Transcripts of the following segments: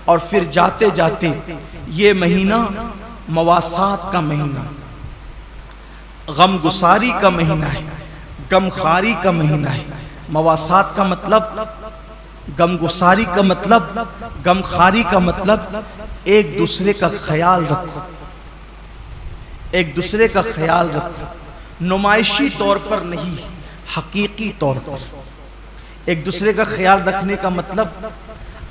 اور پھر جاتے جاتے یہ مہینہ مواسات کا مہینہ، غم گساری کا مہینہ ہے، غم خاری کا مہینہ ہے۔ مواسات کا مطلب، غم گساری کا مطلب، غم خاری کا مطلب ایک دوسرے کا خیال رکھو، ایک دوسرے کا خیال رکھو، نمائشی طور پر نہیں، حقیقی طور پر۔ ایک دوسرے کا خیال رکھنے کا مطلب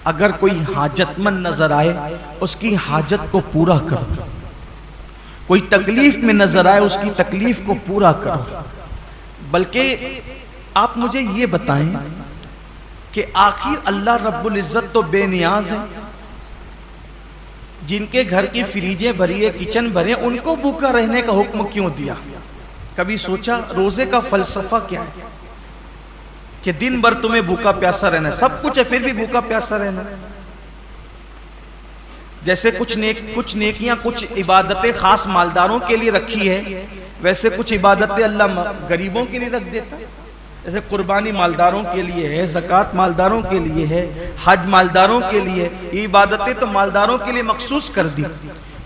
اگر کوئی حاجت مند نظر آئے اس کی حاجت کو پورا کرو، کوئی تکلیف میں نظر آئے اس کی تکلیف کو پورا کرو۔ بلکہ آپ مجھے یہ بتائیں کہ آخر اللہ رب العزت تو بے نیاز ہے، جن کے گھر کی فریجیں بھری ہے، کچن بھرے، ان کو بھوکا رہنے کا حکم کیوں دیا؟ کبھی سوچا روزے کا فلسفہ کیا ہے؟ کہ دن بھر تمہیں بھوکا پیاسا رہنا ہے، سب کچھ ہے پھر بھی بھوکا پیاسا رہنا ہے۔ جیسے کچھ نیکیاں، کچھ عبادتیں خاص مالداروں کے لیے رکھی ہے، ویسے کچھ عبادتیں اللہ غریبوں کے لیے رکھ دیتا ہے۔ جیسے قربانی مالداروں کے لیے ہے، زکوٰۃ مالداروں کے لیے ہے، حج مالداروں کے لیے، یہ عبادتیں تو مالداروں کے لیے مخصوص کر دی،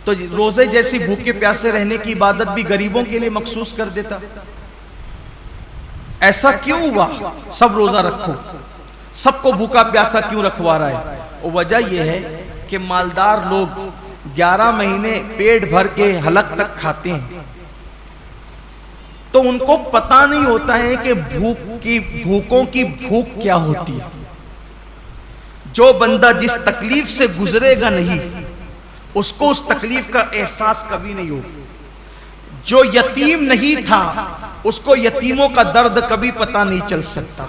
تو روزے جیسی بھوکے پیاسے رہنے کی عبادت بھی غریبوں کے لیے مخصوص کر دیتا۔ ایسا کیوں ہوا؟ سب روزہ رکھو، سب کو بھوکا پیاسا کیوں رکھوا رہا ہے؟ وجہ یہ ہے کہ مالدار لوگ 11 مہینے پیٹ بھر کے حلق تک کھاتے ہیں، تو ان کو پتہ نہیں ہوتا ہے کہ بھوکوں کی بھوک کیا ہوتی ہے۔ جو بندہ جس تکلیف سے گزرے گا نہیں، اس کو اس تکلیف کا احساس کبھی نہیں ہوگا۔ جو یتیم نہیں تھا اس کو یتیموں کا درد کبھی پتہ نہیں چل سکتا۔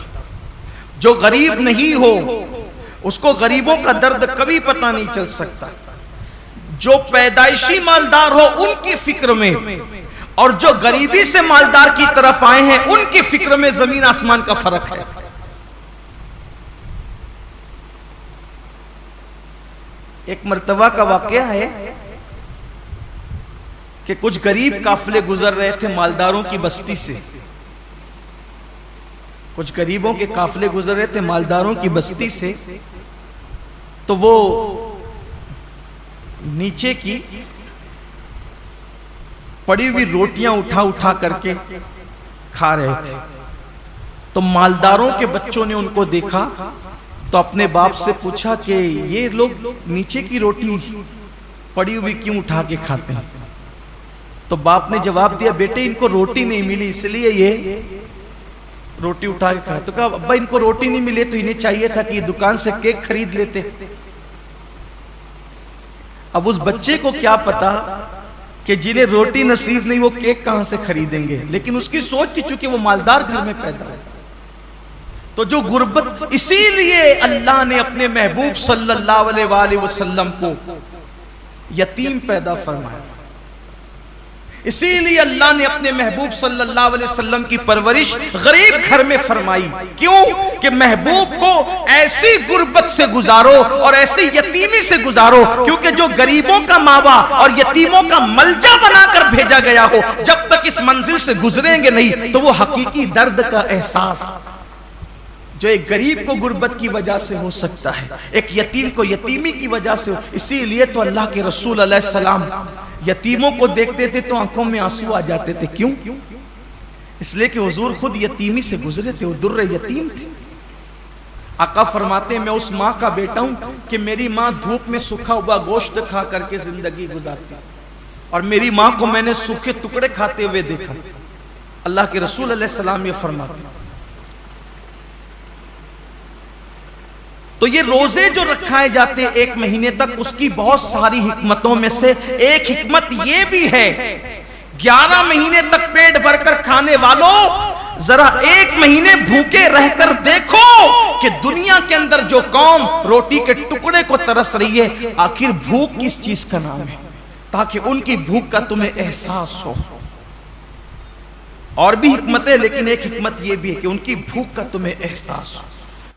جو غریب نہیں ہو اس کو غریبوں کا درد کبھی پتہ نہیں چل سکتا۔ جو پیدائشی مالدار ہو ان کی فکر میں، اور جو غریبی سے مالدار کی طرف آئے ہیں ان کی فکر میں زمین آسمان کا فرق ہے۔ ایک مرتبہ کا واقعہ ہے کہ کچھ غریب قافلے گزر رہے تھے مالداروں کی بستی سے، کچھ غریبوں کے قافلے گزر رہے تھے مالداروں کی بستی سے، تو وہ نیچے کی پڑی ہوئی روٹیاں اٹھا کر کے کھا رہے تھے۔ تو مالداروں کے بچوں نے ان کو دیکھا تو اپنے باپ سے پوچھا کہ یہ لوگ نیچے کی روٹی پڑی ہوئی کیوں اٹھا کے کھاتے ہیں؟ تو باپ نے جواب دیا، بیٹے ان کو روٹی نہیں ملی اس لیے یہ روٹی اٹھا کے کھاتے۔ تو کہا ابا ان کو روٹی نہیں ملے تو انہیں چاہیے تھا کہ یہ دکان سے کیک خرید لیتے۔ اب اس بچے کو کیا پتا کہ جنہیں روٹی نصیب نہیں وہ کیک کہاں سے خریدیں گے، لیکن اس کی سوچ تھی چونکہ وہ مالدار گھر میں پیدا ہو۔ تو جو غربت، اسی لیے اللہ نے اپنے محبوب صلی اللہ علیہ وآلہ وسلم کو یتیم پیدا فرمایا، اسی لیے اللہ نے اپنے محبوب صلی اللہ علیہ وسلم کی پرورش غریب گھر میں فرمائی۔ کیوں؟ کہ محبوب کو ایسی غربت سے گزارو اور ایسی یتیمی سے گزارو، کیونکہ جو غریبوں کا ماوا اور یتیموں کا ملجا بنا کر بھیجا گیا ہو، جب تک اس منزل سے گزریں گے نہیں تو وہ حقیقی درد کا احساس جو ایک غریب کو غربت کی وجہ سے ہو سکتا ہے، ایک یتیم کو یتیمی کی وجہ سے ہو۔ اسی لیے تو اللہ کے رسول علیہ السلام یتیموں کو دیکھتے تھے تو آنکھوں میں آنسو آ جاتے تھے۔ کیوں؟ اس لیے کہ حضور خود یتیمی سے گزرے تھے، وہ در یتیم تھے۔ آقا فرماتے ہیں میں اس ماں کا بیٹا ہوں کہ میری ماں دھوپ میں سوکھا ہوا گوشت کھا کر کے زندگی گزارتی، اور میری ماں کو میں نے سوکھے ٹکڑے کھاتے ہوئے دیکھا۔ اللہ کے رسول علیہ السلام یہ فرماتے ہیں۔ تو یہ روزے جو رکھائے جاتے ہیں 1 مہینے تک، اس کی بہت ساری حکمتوں میں سے ایک حکمت یہ بھی ہے، 11 مہینے تک پیٹ بھر کر کھانے والوں ذرا 1 مہینے بھوکے رہ کر دیکھو کہ دنیا کے اندر جو قوم روٹی کے ٹکڑے کو ترس رہی ہے آخر بھوک کس چیز کا نام ہے، تاکہ ان کی بھوک کا تمہیں احساس ہو۔ اور بھی حکمتیں، لیکن ایک حکمت یہ بھی ہے کہ ان کی بھوک کا تمہیں احساس ہو۔